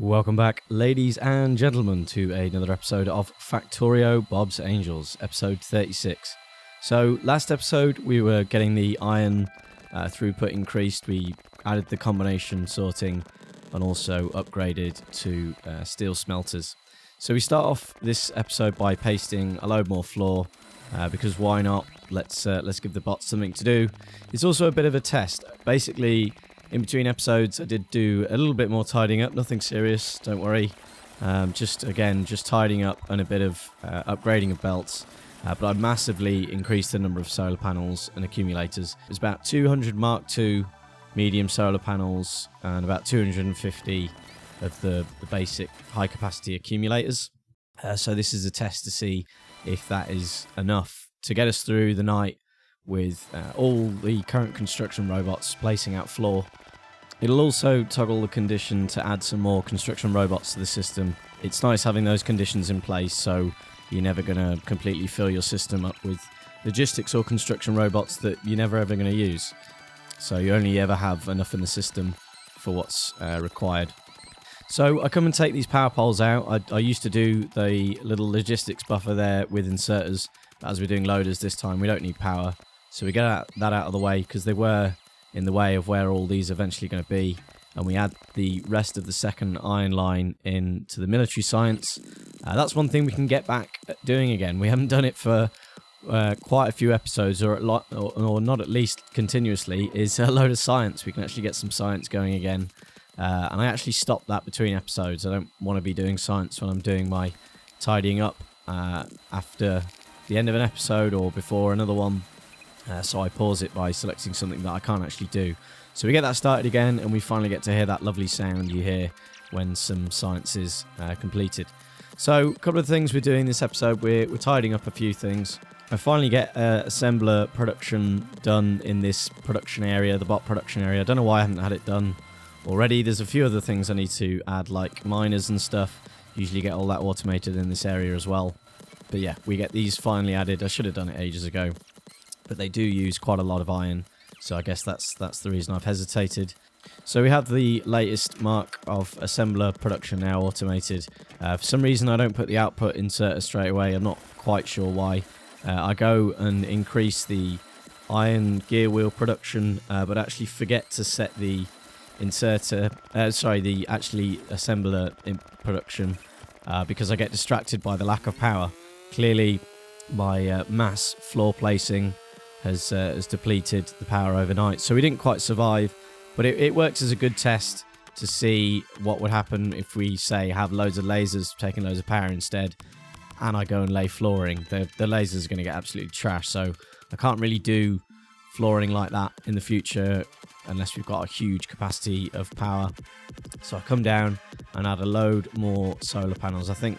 Welcome back, ladies and gentlemen, to another episode of Factorio Bob's Angels, episode 36. So, last episode we were getting the iron throughput increased, we added the combination sorting, and also upgraded to steel smelters. So we start off this episode by pasting a load more floor, because why not? Let's give the bots something to do. It's also a bit of a test. Basically, in between episodes, I did do a little bit more tidying up, nothing serious, don't worry. Just tidying up and a bit of upgrading of belts. But I massively increased the number of solar panels and accumulators. It was about 200 Mark II medium solar panels and about 250 of the basic high capacity accumulators. So this is a test to see if that is enough to get us through the night with all the current construction robots placing out floor. It'll also toggle the condition to add some more construction robots to the system. It's nice having those conditions in place, so you're never going to completely fill your system up with logistics or construction robots that you're never ever going to use. So you only ever have enough in the system for what's required. So I come and take these power poles out. I used to do the little logistics buffer there with inserters. As we're doing loaders this time, we don't need power. So we get that out of the way because they were in the way of where all these are eventually going to be. And we add the rest of the second iron line into the military science. That's one thing we can get back at doing again. We haven't done it for quite a few episodes, or not at least continuously, is a load of science. We can actually get some science going again. And I actually stopped that between episodes. I don't want to be doing science when I'm doing my tidying up after the end of an episode or before another one. So I pause it by selecting something that I can't actually do. So we get that started again, and we finally get to hear that lovely sound you hear when some science is completed. So a couple of things we're doing this episode. We're tidying up a few things. I finally get assembler production done in this production area, the bot production area. I don't know why I haven't had it done already. There's a few other things I need to add, like miners and stuff. Usually get all that automated in this area as well. But yeah, we get these finally added. I should have done it ages ago. But they do use quite a lot of iron, so I guess that's the reason I've hesitated. So we have the latest mark of assembler production now automated. For some reason I don't put the output inserter straight away. I'm not quite sure why. I go and increase the iron gear wheel production, but actually forget to set the assembler in production, because I get distracted by the lack of power. Clearly my mass floor placing has depleted the power overnight, so we didn't quite survive, but it works as a good test to see what would happen if we, say, have loads of lasers taking loads of power instead, and I go and lay flooring. The lasers are going to get absolutely trashed, so I can't really do flooring like that in the future unless we've got a huge capacity of power. So I come down and add a load more solar panels. I think,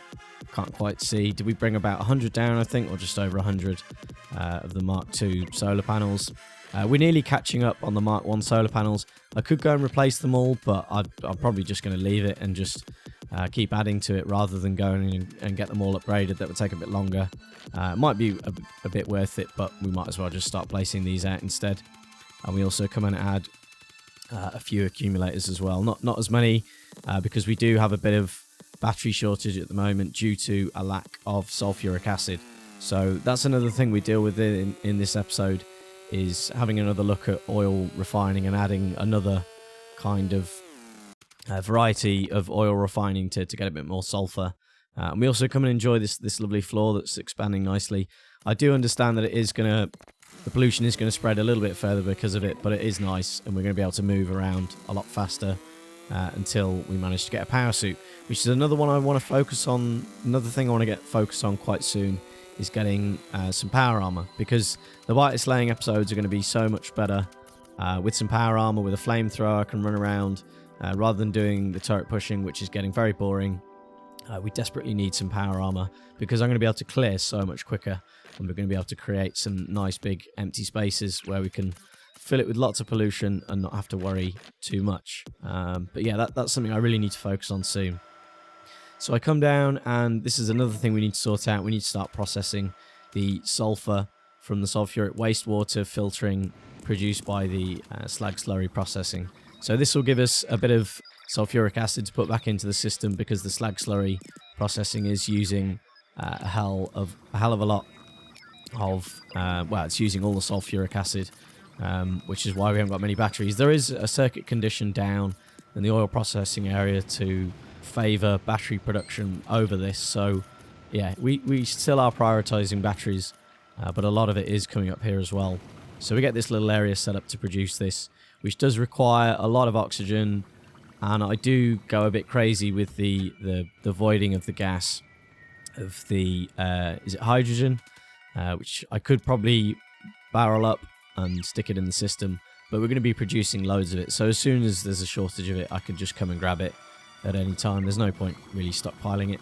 can't quite see, did we bring about 100 down, I think, or just over 100 of the Mark II solar panels. We're nearly catching up on the Mark I solar panels. I could go and replace them all, but I'm probably just going to leave it and just keep adding to it rather than going and get them all upgraded. That would take a bit longer. It might be a bit worth it, but we might as well just start placing these out instead. And we also come and add a few accumulators as well. Not as many, because we do have a bit of battery shortage at the moment due to a lack of sulfuric acid. So that's another thing we deal with in this episode, is having another look at oil refining and adding another kind of variety of oil refining to get a bit more sulfur. And we also come and enjoy this lovely floor that's expanding nicely. I do understand that the pollution is going to spread a little bit further because of it, but it is nice, and we're going to be able to move around a lot faster until we manage to get a power suit, which is another one I want to focus on. Another thing I want to get focused on quite soon is getting some power armor, because the white slaying episodes are going to be so much better with some power armor. With a flamethrower I can run around rather than doing the turret pushing, which is getting very boring. We desperately need some power armor, because I'm going to be able to clear so much quicker, and we're going to be able to create some nice big empty spaces where we can fill it with lots of pollution and not have to worry too much. But yeah, that's something I really need to focus on soon. So I come down, and this is another thing we need to sort out. We need to start processing the sulfur from the sulfuric wastewater filtering produced by the slag slurry processing. So this will give us a bit of sulfuric acid to put back into the system, because the slag slurry processing is using a hell of a lot of, well, it's using all the sulfuric acid, which is why we haven't got many batteries. There is a circuit condition down in the oil processing area to favour battery production over this, so yeah, we still are prioritising batteries, but a lot of it is coming up here as well. So we get this little area set up to produce this, which does require a lot of oxygen, and I do go a bit crazy with the voiding of the gas of the is it hydrogen, which I could probably barrel up and stick it in the system, but we're going to be producing loads of it, so as soon as there's a shortage of it, I can just come and grab it at any time. There's no point really stockpiling it.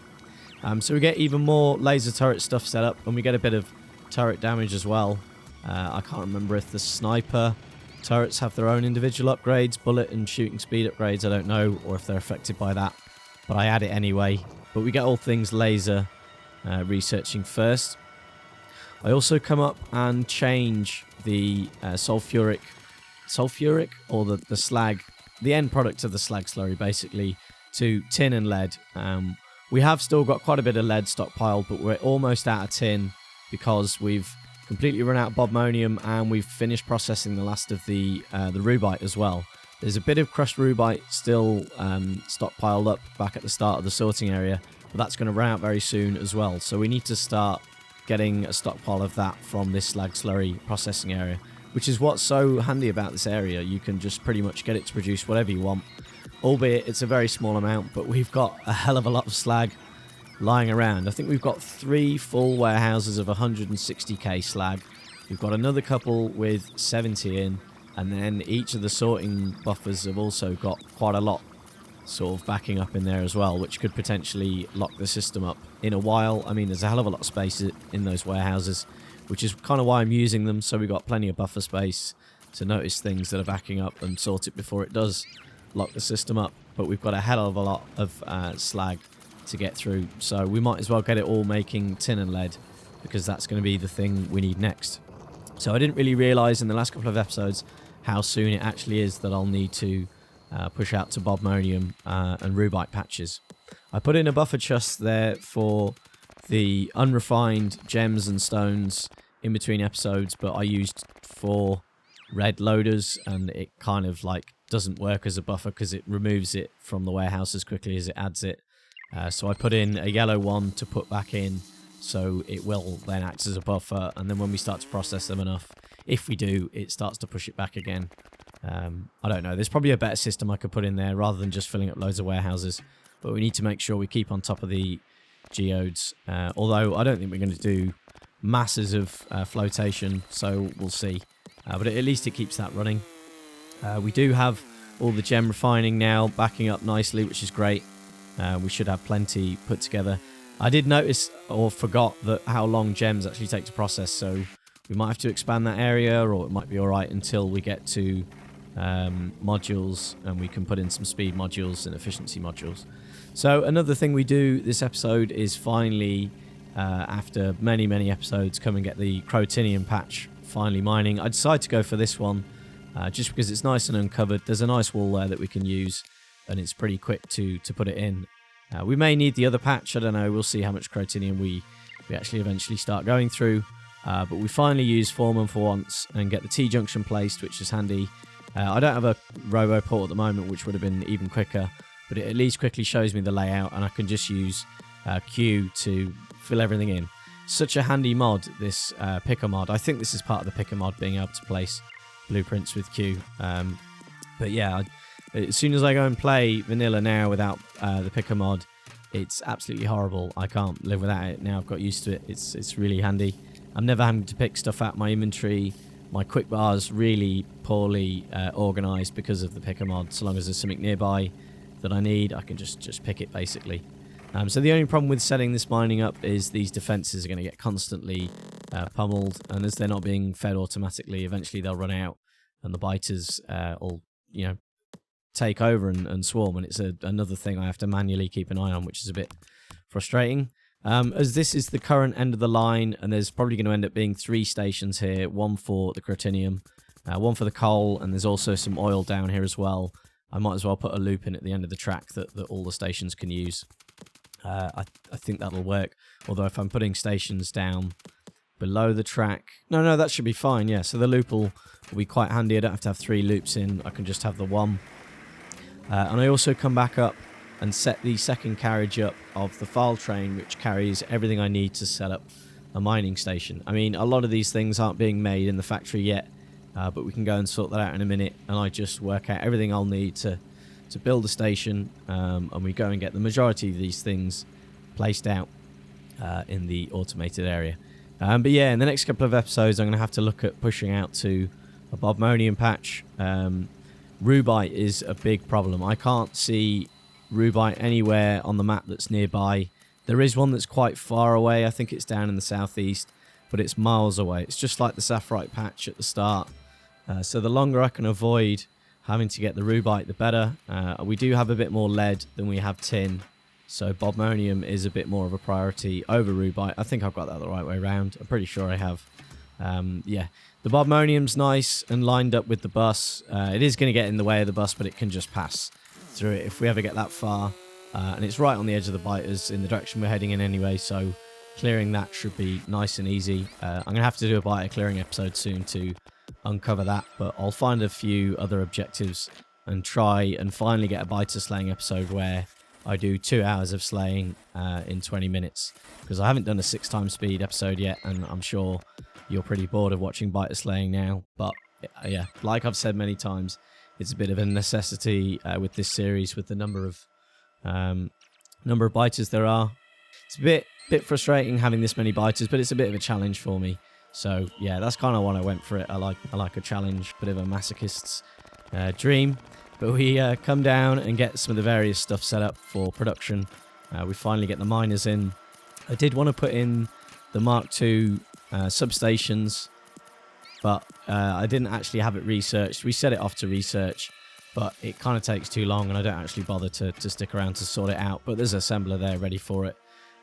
So we get even more laser turret stuff set up, and we get a bit of turret damage as well. I can't remember if the sniper turrets have their own individual upgrades, bullet and shooting speed upgrades, I don't know, or if they're affected by that, but I add it anyway. But we get all things laser researching first. I also come up and change the sulfuric or the slag, the end product of the slag slurry basically, to tin and lead. We have still got quite a bit of lead stockpiled, but we're almost out of tin because we've completely run out of bobmonium, and we've finished processing the last of the rubite as well. There's a bit of crushed rubite still stockpiled up back at the start of the sorting area, but that's going to run out very soon as well. So we need to start getting a stockpile of that from this slag slurry processing area, which is what's so handy about this area. You can just pretty much get it to produce whatever you want, albeit it's a very small amount, but we've got a hell of a lot of slag lying around. I think we've got 3 full warehouses of 160k slag. We've got another couple with 70 in, and then each of the sorting buffers have also got quite a lot sort of backing up in there as well, which could potentially lock the system up in a while. I mean, there's a hell of a lot of space in those warehouses, which is kind of why I'm using them, so we've got plenty of buffer space to notice things that are backing up and sort it before it does lock the system up. But we've got a hell of a lot of slag to get through, so we might as well get it all making tin and lead, because that's going to be the thing we need next. So I didn't really realise in the last couple of episodes how soon it actually is that I'll need to push out to bobmonium and rubite patches. I put in a buffer chest there for the unrefined gems and stones in between episodes, but I used 4 red loaders, and it kind of like doesn't work as a buffer because it removes it from the warehouse as quickly as it adds it. So I put in a yellow one to put back in, so it will then act as a buffer, and then when we start to process them enough, if we do, it starts to push it back again. I don't know, there's probably a better system I could put in there rather than just filling up loads of warehouses, but we need to make sure we keep on top of the geodes, although I don't think we're going to do masses of flotation, so we'll see, but at least it keeps that running. We do have all the gem refining now backing up nicely, which is great. We should have plenty put together. I did notice or forgot that how long gems actually take to process, so we might have to expand that area, or it might be alright until we get to modules and we can put in some speed modules and efficiency modules. So another thing we do this episode is finally, after many episodes, come and get the Crotinium patch finally mining. I decided to go for this one just because it's nice and uncovered. There's a nice wall there that we can use, and it's pretty quick to put it in. We may need the other patch, I don't know, we'll see how much Crotinium we actually eventually start going through. But we finally use Foreman for once and get the T-junction placed, which is handy. I don't have a RoboPort at the moment, which would have been even quicker, but it at least quickly shows me the layout, and I can just use Q to fill everything in. Such a handy mod, this picker mod. I think this is part of the picker mod, being able to place blueprints with Q. But yeah, as soon as I go and play vanilla now without the picker mod, it's absolutely horrible. I can't live without it now. I've got used to it. It's really handy. I'm never having to pick stuff out of my inventory. My quick bar's really poorly organised because of the picker mod. So long as there's something nearby that I need, I can just pick it basically. So the only problem with setting this mining up is these defences are going to get constantly pummeled, and as they're not being fed automatically, eventually they'll run out and the biters will, take over and swarm, and it's another thing I have to manually keep an eye on, which is a bit frustrating. As this is the current end of the line, and there's probably going to end up being 3 stations here, one for the Crotinium, one for the coal, and there's also some oil down here as well. I might as well put a loop in at the end of the track that all the stations can use. I think that'll work. Although if I'm putting stations down below the track... No, that should be fine, yeah. So the loop will be quite handy. I don't have to have 3 loops in. I can just have the one. And I also come back up and set the second carriage up of the file train, which carries everything I need to set up a mining station. I mean, a lot of these things aren't being made in the factory yet, but we can go and sort that out in a minute, and I just work out everything I'll need to build a station, and we go and get the majority of these things placed out in the automated area. But yeah, in the next couple of episodes, I'm going to have to look at pushing out to a bobmonium patch. Rubite is a big problem. I can't see rubite anywhere on the map that's nearby. There is one that's quite far away. I think it's down in the southeast, but it's miles away. It's just like the sapphirite patch at the start. So the longer I can avoid having to get the rubite, the better. We do have a bit more lead than we have tin, so bobmonium is a bit more of a priority over rubite. I think I've got that the right way around. I'm pretty sure I have. Yeah, the bobmonium's nice and lined up with the bus. It is going to get in the way of the bus, but it can just pass through it if we ever get that far. And it's right on the edge of the biters in the direction we're heading in anyway, so clearing that should be nice and easy. I'm going to have to do a biter clearing episode soon to uncover that, but I'll find a few other objectives and try and finally get a biter slaying episode where I do 2 hours of slaying in 20 minutes, because I haven't done a 6 times speed episode yet, and I'm sure you're pretty bored of watching biter slaying now. But yeah, like I've said many times, it's a bit of a necessity with this series, with the number of biters there are. It's a bit frustrating having this many biters, but it's a bit of a challenge for me. So yeah, that's kind of why I went for it. I like a challenge, bit of a masochist's dream. But we come down and get some of the various stuff set up for production. We finally get the miners in. I did want to put in the Mark II substations, but I didn't actually have it researched. We set it off to research, but it kind of takes too long, and I don't actually bother to stick around to sort it out. But there's an assembler there ready for it.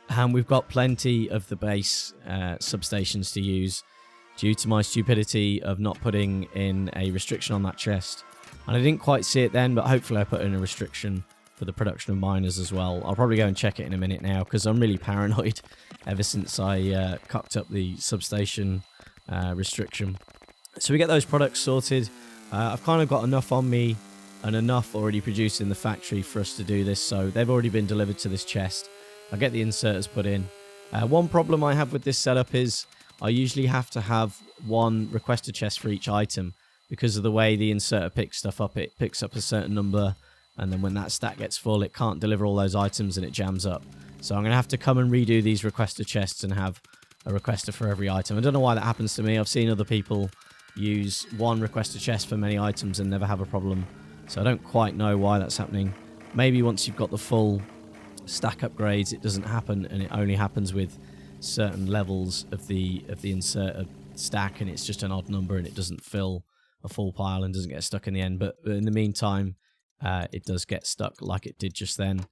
And we've got plenty of the base substations to use due to my stupidity of not putting in a restriction on that chest. And I didn't quite see it then, but hopefully I put in a restriction for the production of miners as well. I'll probably go and check it in a minute now, because I'm really paranoid ever since I cocked up the substation restriction. So we get those products sorted. I've kind of got enough on me and enough already produced in the factory for us to do this, so they've already been delivered to this chest. I'll get the inserters put in. One problem I have with this setup is I usually have to have one requester chest for each item, because of the way the inserter picks stuff up. It picks up a certain number, and then when that stack gets full, it can't deliver all those items and it jams up. So I'm going to have to come and redo these requester chests and have a requester for every item. I don't know why that happens to me. I've seen other people use one requester chest for many items and never have a problem. So I don't quite know why that's happening. Maybe once you've got the full stack upgrades, it doesn't happen, and it only happens with certain levels of the inserter stack, and it's just an odd number and it doesn't fill a full pile and doesn't get stuck in the end. But in the meantime, it does get stuck like it did just then.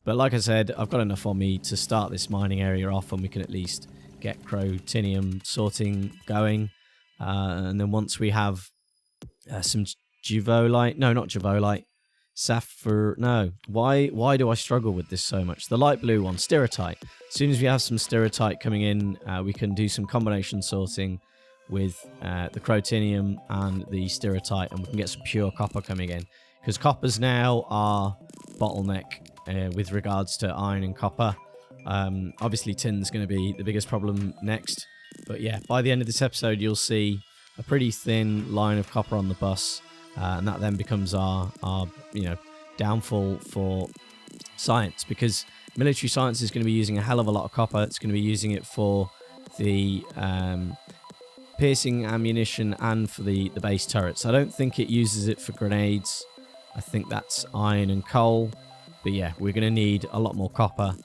But like I said, I've got enough on me to start this mining area off, and we can at least get crotinium sorting going. And then once we have some Juvolite, no, not Juvolite, Sapphire, no, why do I struggle with this so much? The light blue one, Stirotite. As soon as we have some Stirotite coming in, we can do some combination sorting with the crotinium and the Stirotite, and we can get some pure copper coming in, because coppers now are bottleneck with regards to iron and copper. Obviously tin's going to be the biggest problem next, but yeah, by the end of this episode you'll see a pretty thin line of copper on the bus, and that then becomes our downfall for science, because military science is going to be using a hell of a lot of copper. It's going to be using it for the piercing ammunition and for the base turrets. I don't think it uses it for grenades. I think that's iron and coal. But yeah, we're going to need a lot more copper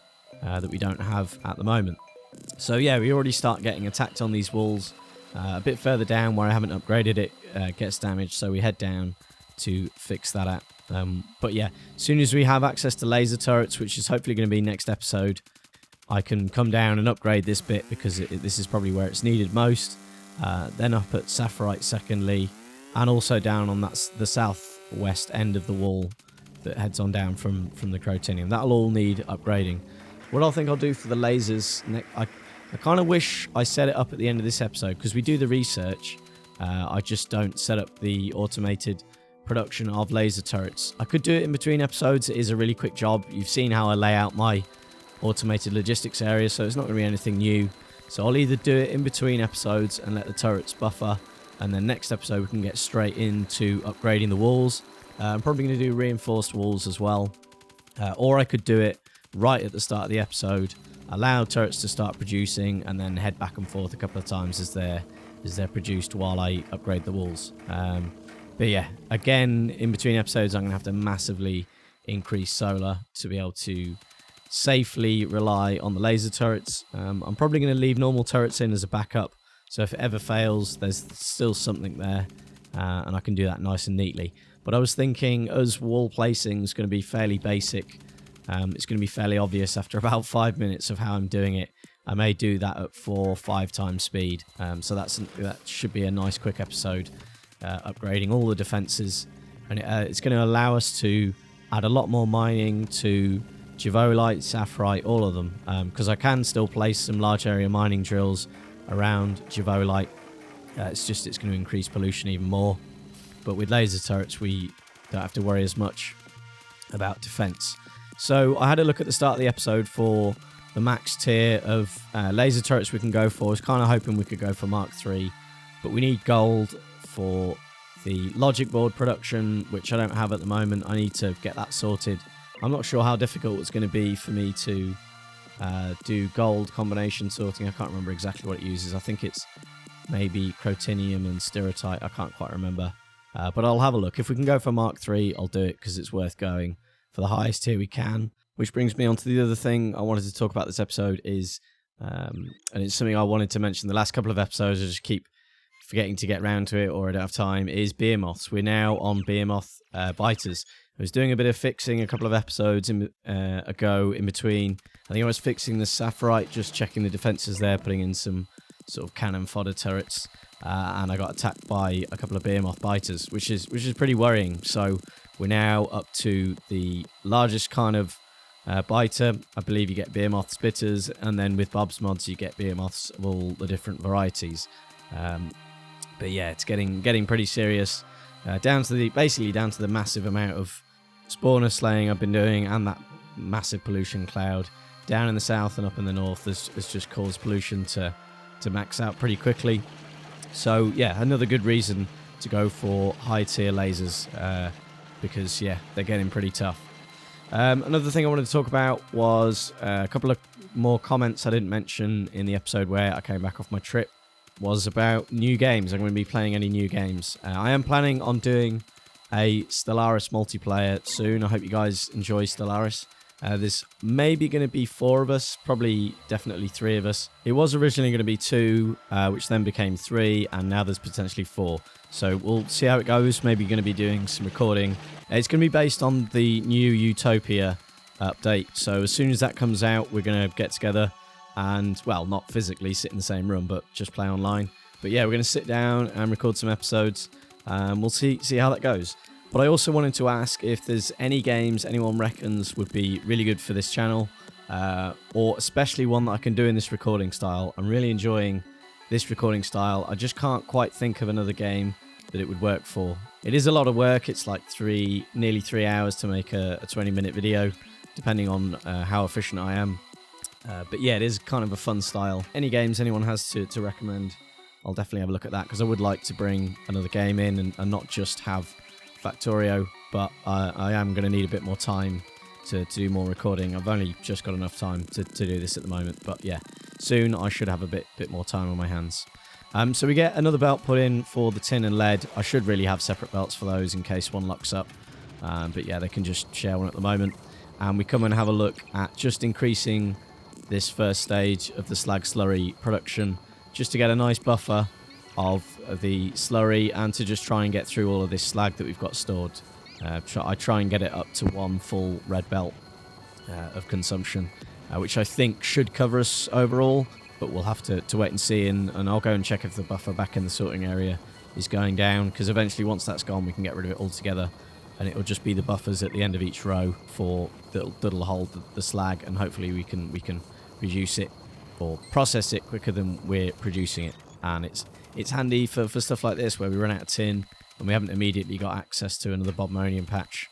that we don't have at the moment. So yeah, we already start getting attacked on these walls. A bit further down where I haven't upgraded it gets damaged, so we head down to fix that out. But yeah, as soon as we have access to laser turrets, which is hopefully going to be next episode, I can come down and upgrade this bit, because this is probably where it's needed most. Then up at Sapphirite secondly, and also down on the south west end of the wall that heads on down from the Crotinium. That'll all need upgrading. What I think I'll do for the lasers, I kind of wish I set it up at the end of this episode, because we do the research. I just don't set up the automated production of laser turrets. I could do it in between episodes. It is a really quick job. You've seen how I lay out my automated logistics area, so it's not going to be anything new. So I'll either do it in between episodes and let the turrets buffer, and then next episode we can get straight into upgrading the walls. I'm probably going to do reinforced walls as well, or I could do it right at the start of the episode, allow turrets to start producing, and then head back and forth a couple of times as they're produced while I upgrade the walls. But yeah, again, in between episodes I'm going to have to massively increase solar to be able to safely rely on the laser turrets. I'm probably going to leave normal turrets in as a backup, so if it ever fails, there's still something there, and I can do that nice and neatly. But I was thinking, as wall placing is going to be fairly basic, it's going to be fairly obvious after about 5 minutes of how I'm doing it. I may do that at 4 or 5 times speed, so that should be a nice quick episode, upgrading all the defenses, and it's going to allow us to add a lot more mining to Givolite, Sapphirite, all of them, because I can still place some large area mining drills around Givolite. It's going to increase pollution even more. But with laser turrets, we don't have to worry as much about defense. So I had a look at the start of the episode for the max tier of laser turrets we can go for. I was kind of hoping we could go for Mark III, but we need gold for the logic board production, which I don't have at the moment. I need to get that sorted. I'm not sure how difficult it's going to be for me to do gold combination sorting. I can't remember exactly what it uses. I think it's maybe Crotinium and Stirotite. I can't quite remember. But I'll have a look. If we can go for Mark III, I'll do it, because it's worth going for the highest tier we can. Which brings me on to the other thing I wanted to talk about this episode is, and it's something I wanted to mention the last couple of episodes, I just keep forgetting to get round to it, or I don't have time, is behemoths. We're now on behemoth biters. I was doing a bit of fixing a couple of episodes ago in between. I think I was fixing the Sapphirite, just checking the defenses there, putting in some sort of cannon fodder turrets, and I got attacked by a couple of behemoth biters, which is pretty worrying. So we're now up to the largest kind of biter. I believe you get behemoth spitters, and then with Bob's mods you get behemoths of all the different varieties. But yeah, it's getting pretty serious. Down to the massive amount of spawner slaying I've been doing, and that massive pollution cloud down in the south and up in the north has just caused pollution to max out pretty quickly. So yeah, another good reason to go for high tier lasers, because yeah, they're getting pretty tough. Another thing I wanted to talk about was a couple of more comments I didn't mention in the episode where I came back off my trip, was about new games. I'm going to be playing any new games. I am planning on doing a Stellaris multiplayer soon. I hope you guys enjoy Stellaris. There's maybe going to be 4 of us, probably definitely 3 of us. It was originally going to be 2, which then became 3, and now there's potentially 4. So we'll see how it goes. Maybe going to be doing some recording. It's going to be based on the new Utopia update. So as soon as that comes out, we're going to get together and, well, not physically sit in the same room, but just play online. But yeah, we're going to sit down and record some episodes. We'll see how that goes. But I also wanted to ask if there's any games anyone reckons would be really good for this channel, or especially one that I can do in this recording style. I'm really enjoying this recording style. I just can't quite think of another game that it would work for. It is a lot of work. It's like nearly 3 hours to make a 20-minute video, depending on how efficient I am. But yeah, it is kind of a fun style. Any games anyone has to recommend, I'll definitely have a look at that, because I would like to bring another game in and not just have Factorio, but I am going to need a bit more time to do more recording. I've only just got enough time to do this at the moment, but yeah, soon I should have a bit more time on my hands. So we get another belt put in for the tin and lead. I should really have separate belts for those in case one locks up, but yeah, they can just share one at the moment. And we come and have a look at just increasing this first stage of the slag slurry production, just to get a nice buffer of the slurry and to just try and get through all of this slag that we've got stored. I try and get it up to 1 full red belt of consumption, which I think should cover us overall, but we'll have to wait and see, and I'll go and check if the buffer back in the sorting area is going down, because eventually once that's gone we can get rid of it altogether. and it'll just be the buffers at the end of each row for that'll hold the slag, and hopefully we can reduce it or process it quicker than we're producing it. And it's handy for stuff like this where we run out of tin and we haven't immediately got access to another bobmonium patch.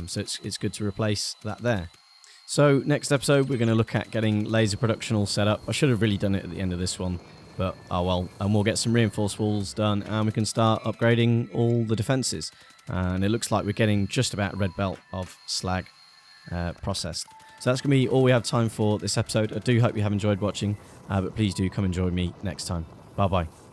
So it's good to replace that there. So next episode we're going to look at getting laser production all set up. I should have really done it at the end of this one, but oh well. And we'll get some reinforced walls done, and we can start upgrading all the defences. And it looks like we're getting just about a red belt of slag processed. So that's going to be all we have time for this episode. I do hope you have enjoyed watching, but please do come and join me next time. Bye bye.